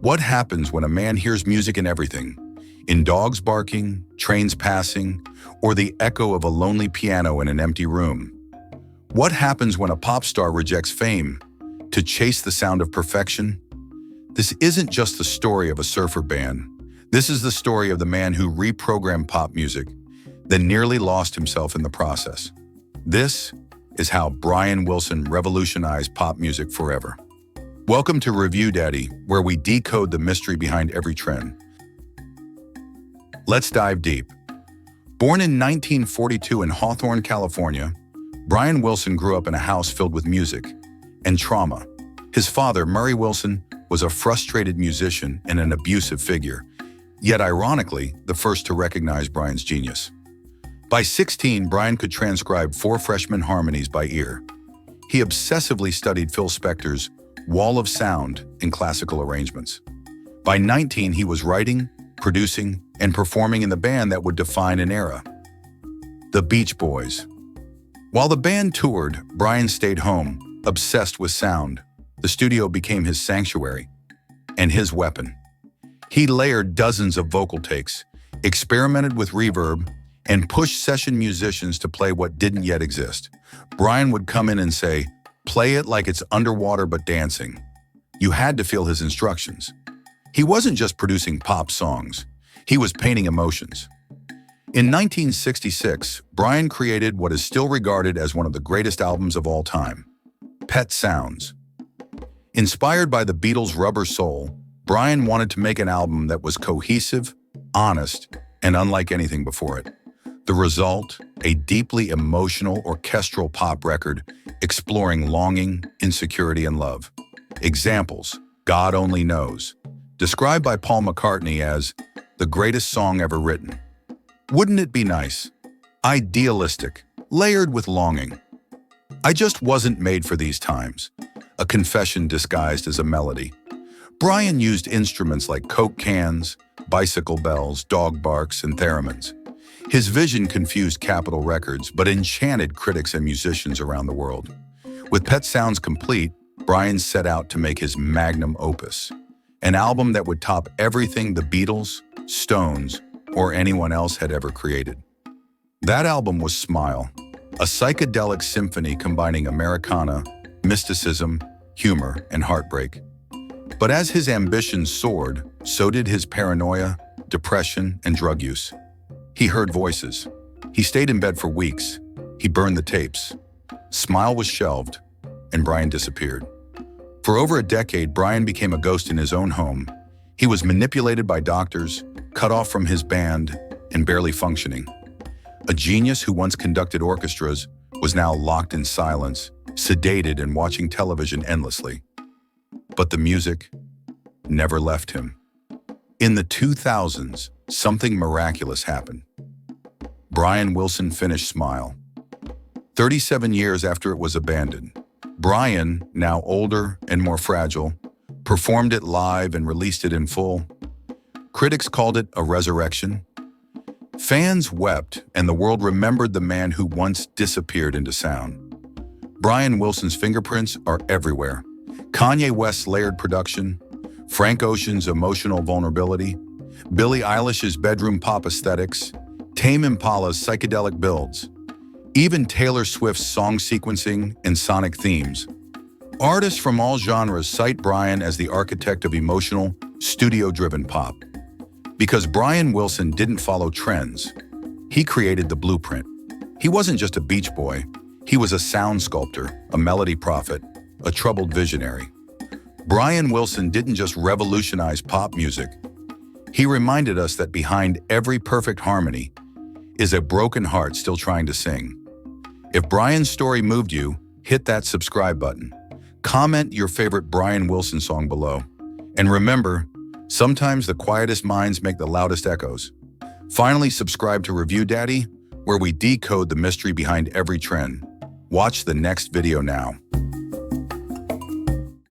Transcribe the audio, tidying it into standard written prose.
What happens when a man hears music in everything? In dogs barking, trains passing, or the echo of a lonely piano in an empty room? What happens when a pop star rejects fame to chase the sound of perfection? This isn't just the story of a surfer band. This is the story of the man who reprogrammed pop music, then nearly lost himself in the process. This is how Brian Wilson revolutionized pop music forever. Welcome to Review Daddy, where we decode the mystery behind every trend. Let's dive deep. Born in 1942 in Hawthorne, California, Brian Wilson grew up in a house filled with music and trauma. His father, Murray Wilson, was a frustrated musician and an abusive figure, yet ironically, the first to recognize Brian's genius. By 16, Brian could transcribe 4 freshman harmonies by ear. He obsessively studied Phil Spector's Wall of Sound in classical arrangements. By 19, he was writing, producing, and performing in the band that would define an era, the Beach Boys. While the band toured, Brian stayed home, obsessed with sound. The studio became his sanctuary and his weapon. He layered dozens of vocal takes, experimented with reverb, and pushed session musicians to play what didn't yet exist. Brian would come in and say, "Play it like it's underwater but dancing." You had to feel his instructions. He wasn't just producing pop songs, he was painting emotions. In 1966, Brian created what is still regarded as one of the greatest albums of all time, Pet Sounds. Inspired by the Beatles' Rubber Soul, Brian wanted to make an album that was cohesive, honest, and unlike anything before it. The result, a deeply emotional orchestral pop record exploring longing, insecurity, and love. Examples: God Only Knows, described by Paul McCartney as the greatest song ever written. Wouldn't It Be Nice? Idealistic, layered with longing. I Just Wasn't Made for These Times, a confession disguised as a melody. Brian used instruments like Coke cans, bicycle bells, dog barks, and theremins. His vision confused Capitol Records, but enchanted critics and musicians around the world. With Pet Sounds complete, Brian set out to make his magnum opus, an album that would top everything the Beatles, Stones, or anyone else had ever created. That album was Smile, a psychedelic symphony combining Americana, mysticism, humor, and heartbreak. But as his ambitions soared, so did his paranoia, depression, and drug use. He heard voices. He stayed in bed for weeks. He burned the tapes. Smile was shelved, and Brian disappeared. For over a decade, Brian became a ghost in his own home. He was manipulated by doctors, cut off from his band, and barely functioning. A genius who once conducted orchestras was now locked in silence, sedated and watching television endlessly. But the music never left him. In the 2000s, something miraculous happened. Brian Wilson finished Smile. 37 years after it was abandoned, Brian, now older and more fragile, performed it live and released it in full. Critics called it a resurrection. Fans wept, and the world remembered the man who once disappeared into sound. Brian Wilson's fingerprints are everywhere. Kanye West's layered production, Frank Ocean's emotional vulnerability, Billie Eilish's bedroom pop aesthetics, Tame Impala's psychedelic builds, even Taylor Swift's song sequencing and sonic themes. Artists from all genres cite Brian as the architect of emotional, studio-driven pop. Because Brian Wilson didn't follow trends, he created the blueprint. He wasn't just a Beach Boy, he was a sound sculptor, a melody prophet, a troubled visionary. Brian Wilson didn't just revolutionize pop music. He reminded us that behind every perfect harmony is a broken heart still trying to sing. If Brian's story moved you, hit that subscribe button. Comment your favorite Brian Wilson song below. And remember, sometimes the quietest minds make the loudest echoes. Finally, subscribe to Review Daddy, where we decode the mystery behind every trend. Watch the next video now.